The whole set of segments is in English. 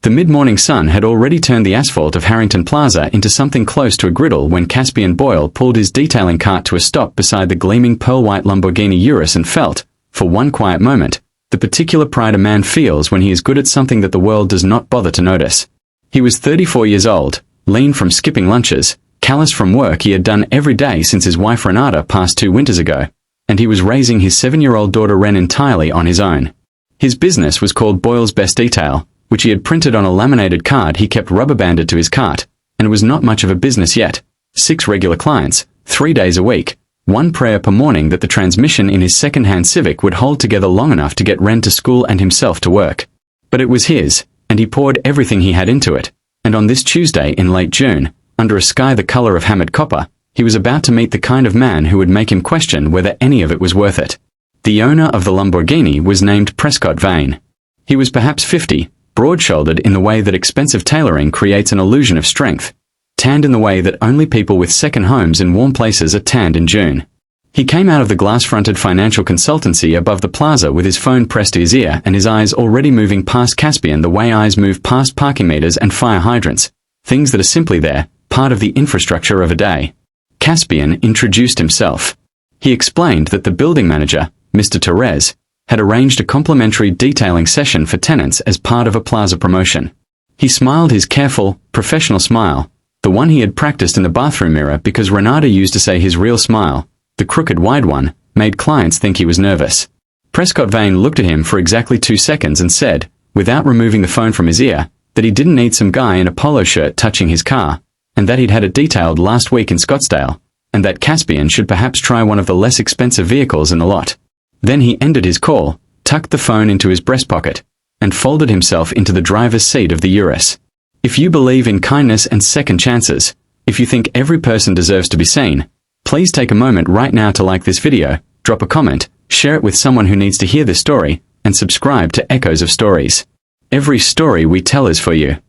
The mid-morning sun had already turned the asphalt of Harrington Plaza into something close to a griddle when Caspian Boyle pulled his detailing cart to a stop beside the gleaming pearl-white Lamborghini Urus and felt, for one quiet moment, the particular pride a man feels when he is good at something that the world does not bother to notice. He was 34 years old, lean from skipping lunches, callous from work he had done every day since his wife Renata passed 2 winters ago, and he was raising his 7-year-old daughter Wren entirely on his own. His business was called Boyle's Best Detail, which he had printed on a laminated card he kept rubber-banded to his cart, and it was not much of a business yet. 6 regular clients, 3 days a week, 1 prayer per morning that the transmission in his second-hand Civic would hold together long enough to get Wren to school and himself to work. But it was his, and he poured everything he had into it, and on this Tuesday in late June, under a sky the color of hammered copper, he was about to meet the kind of man who would make him question whether any of it was worth it. The owner of the Lamborghini was named Prescott Vane. He was perhaps 50, broad-shouldered in the way that expensive tailoring creates an illusion of strength, tanned in the way that only people with second homes in warm places are tanned in June. He came out of the glass-fronted financial consultancy above the plaza with his phone pressed to his ear and his eyes already moving past Caspian the way eyes move past parking meters and fire hydrants, things that are simply there, part of the infrastructure of a day. Caspian introduced himself. He explained that the building manager, Mr. Torres, had arranged a complimentary detailing session for tenants as part of a plaza promotion. He smiled his careful, professional smile, the one he had practiced in the bathroom mirror because Renata used to say his real smile, the crooked wide one, made clients think he was nervous. Prescott Vane looked at him for exactly 2 seconds and said, without removing the phone from his ear, that he didn't need some guy in a polo shirt touching his car, and that he'd had it detailed last week in Scottsdale, and that Caspian should perhaps try one of the less expensive vehicles in the lot. Then he ended his call, tucked the phone into his breast pocket, and folded himself into the driver's seat of the Urus. If you believe in kindness and second chances, if you think every person deserves to be seen, please take a moment right now to like this video, drop a comment, share it with someone who needs to hear this story, and subscribe to Echoes of Stories. Every story we tell is for you.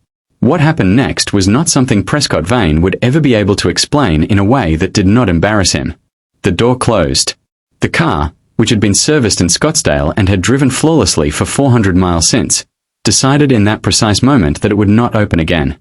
What happened next was not something Prescott Vane would ever be able to explain in a way that did not embarrass him. The door closed. The car, which had been serviced in Scottsdale and had driven flawlessly for 400 miles since, decided in that precise moment that it would not open again.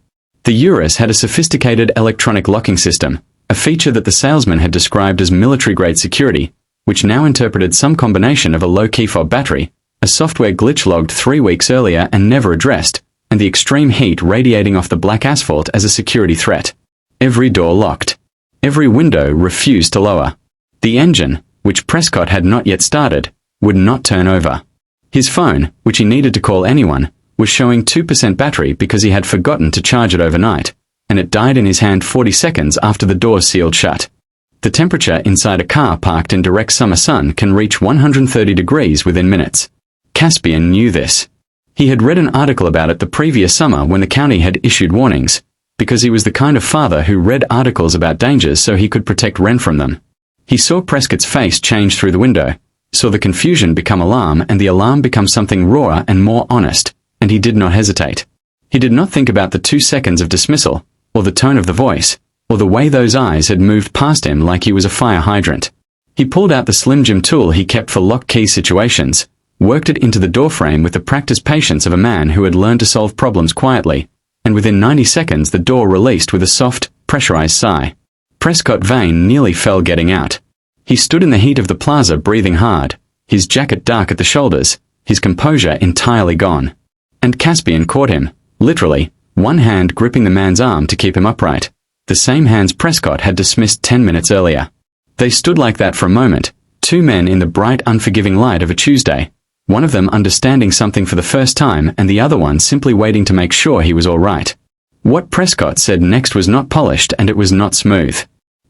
The Urus had a sophisticated electronic locking system, a feature that the salesman had described as military-grade security, which now interpreted some combination of a low-key fob battery, a software glitch logged 3 weeks earlier and never addressed, and the extreme heat radiating off the black asphalt as a security threat. Every door locked. Every window refused to lower. The engine, which Prescott had not yet started, would not turn over. His phone, which he needed to call anyone, was showing 2% battery because he had forgotten to charge it overnight, and it died in his hand 40 seconds after the door sealed shut. The temperature inside a car parked in direct summer sun can reach 130 degrees within minutes. Caspian knew this. He had read an article about it the previous summer when the county had issued warnings, because he was the kind of father who read articles about dangers so he could protect Wren from them. He saw Prescott's face change through the window, saw the confusion become alarm and the alarm become something rawer and more honest, and he did not hesitate. He did not think about the 2 seconds of dismissal, or the tone of the voice, or the way those eyes had moved past him like he was a fire hydrant. He pulled out the Slim Jim tool he kept for lock-key situations, worked it into the doorframe with the practiced patience of a man who had learned to solve problems quietly, and within 90 seconds the door released with a soft, pressurized sigh. Prescott Vane nearly fell getting out. He stood in the heat of the plaza breathing hard, his jacket dark at the shoulders, his composure entirely gone. And Caspian caught him, literally, one hand gripping the man's arm to keep him upright, the same hands Prescott had dismissed 10 minutes earlier. They stood like that for a moment, 2 men in the bright, unforgiving light of a Tuesday, one of them understanding something for the first time and the other one simply waiting to make sure he was all right. What Prescott said next was not polished and it was not smooth.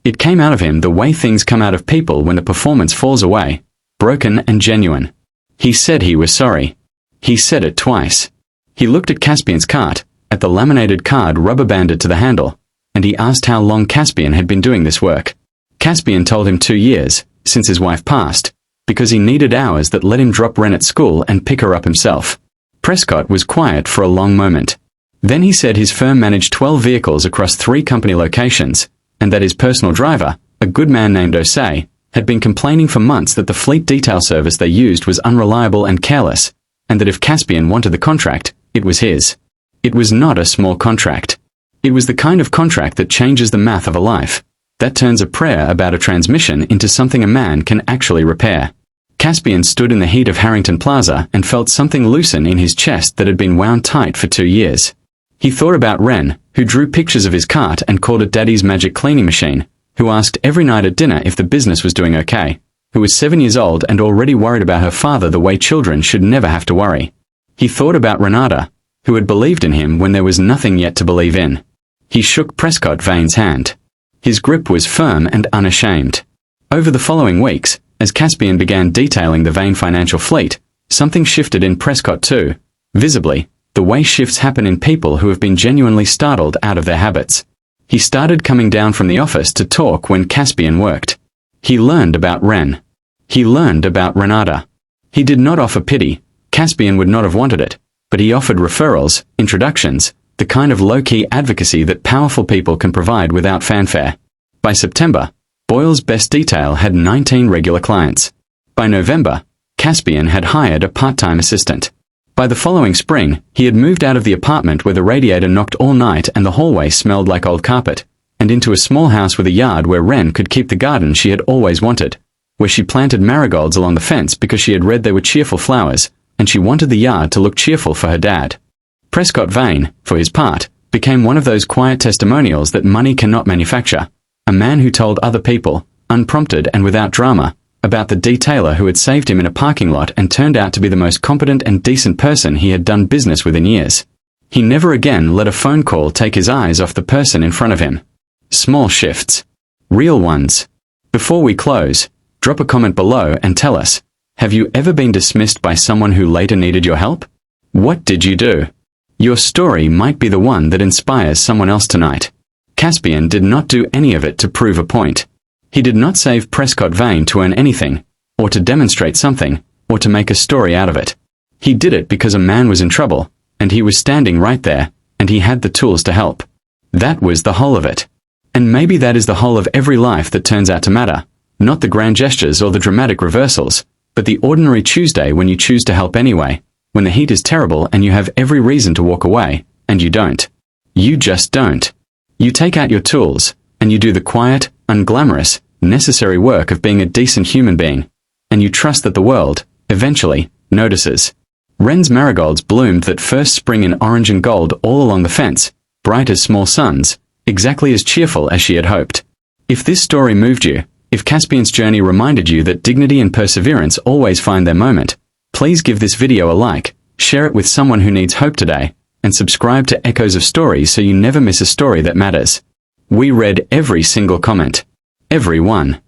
It came out of him the way things come out of people when the performance falls away, broken and genuine. He said he was sorry. He said it twice. He looked at Caspian's cart, at the laminated card rubber-banded to the handle, and he asked how long Caspian had been doing this work. Caspian told him 2 years, since his wife passed, because he needed hours that let him drop Wren at school and pick her up himself. Prescott was quiet for a long moment. Then he said his firm managed 12 vehicles across 3 company locations, and that his personal driver, a good man named Osei, had been complaining for months that the fleet detail service they used was unreliable and careless, and that if Caspian wanted the contract, it was his. It was not a small contract. It was the kind of contract that changes the math of a life, that turns a prayer about a transmission into something a man can actually repair. Caspian stood in the heat of Harrington Plaza and felt something loosen in his chest that had been wound tight for 2 years. He thought about Wren, who drew pictures of his cart and called it Daddy's magic cleaning machine, who asked every night at dinner if the business was doing okay, who was 7 years old and already worried about her father the way children should never have to worry. He thought about Renata, who had believed in him when there was nothing yet to believe in. He shook Prescott Vane's hand. His grip was firm and unashamed. Over the following weeks, as Caspian began detailing the Vane financial fleet, something shifted in Prescott too, visibly, the way shifts happen in people who have been genuinely startled out of their habits. He started coming down from the office to talk when Caspian worked. He learned about Wren. He learned about Renata. He did not offer pity. Caspian would not have wanted it, but he offered referrals, introductions, the kind of low-key advocacy that powerful people can provide without fanfare. By September, Boyle's best detail had 19 regular clients. By November, Caspian had hired a part-time assistant. By the following spring, he had moved out of the apartment where the radiator knocked all night and the hallway smelled like old carpet, and into a small house with a yard where Wren could keep the garden she had always wanted, where she planted marigolds along the fence because she had read they were cheerful flowers, and she wanted the yard to look cheerful for her dad. Prescott Vane, for his part, became one of those quiet testimonials that money cannot manufacture, a man who told other people, unprompted and without drama, about the detailer who had saved him in a parking lot and turned out to be the most competent and decent person he had done business with in years. He never again let a phone call take his eyes off the person in front of him. Small shifts. Real ones. Before we close, drop a comment below and tell us, have you ever been dismissed by someone who later needed your help? What did you do? Your story might be the one that inspires someone else tonight. Caspian did not do any of it to prove a point. He did not save Prescott Vane to earn anything, or to demonstrate something, or to make a story out of it. He did it because a man was in trouble, and he was standing right there, and he had the tools to help. That was the whole of it. And maybe that is the whole of every life that turns out to matter, not the grand gestures or the dramatic reversals, but the ordinary Tuesday when you choose to help anyway, when the heat is terrible and you have every reason to walk away, and you don't. You just don't. You take out your tools, and you do the quiet, unglamorous, necessary work of being a decent human being, and you trust that the world, eventually, notices. Wren's marigolds bloomed that first spring in orange and gold all along the fence, bright as small suns, exactly as cheerful as she had hoped. If this story moved you, if Caspian's journey reminded you that dignity and perseverance always find their moment, please give this video a like, share it with someone who needs hope today, and subscribe to Echoes of Stories so you never miss a story that matters. We read every single comment. Every one.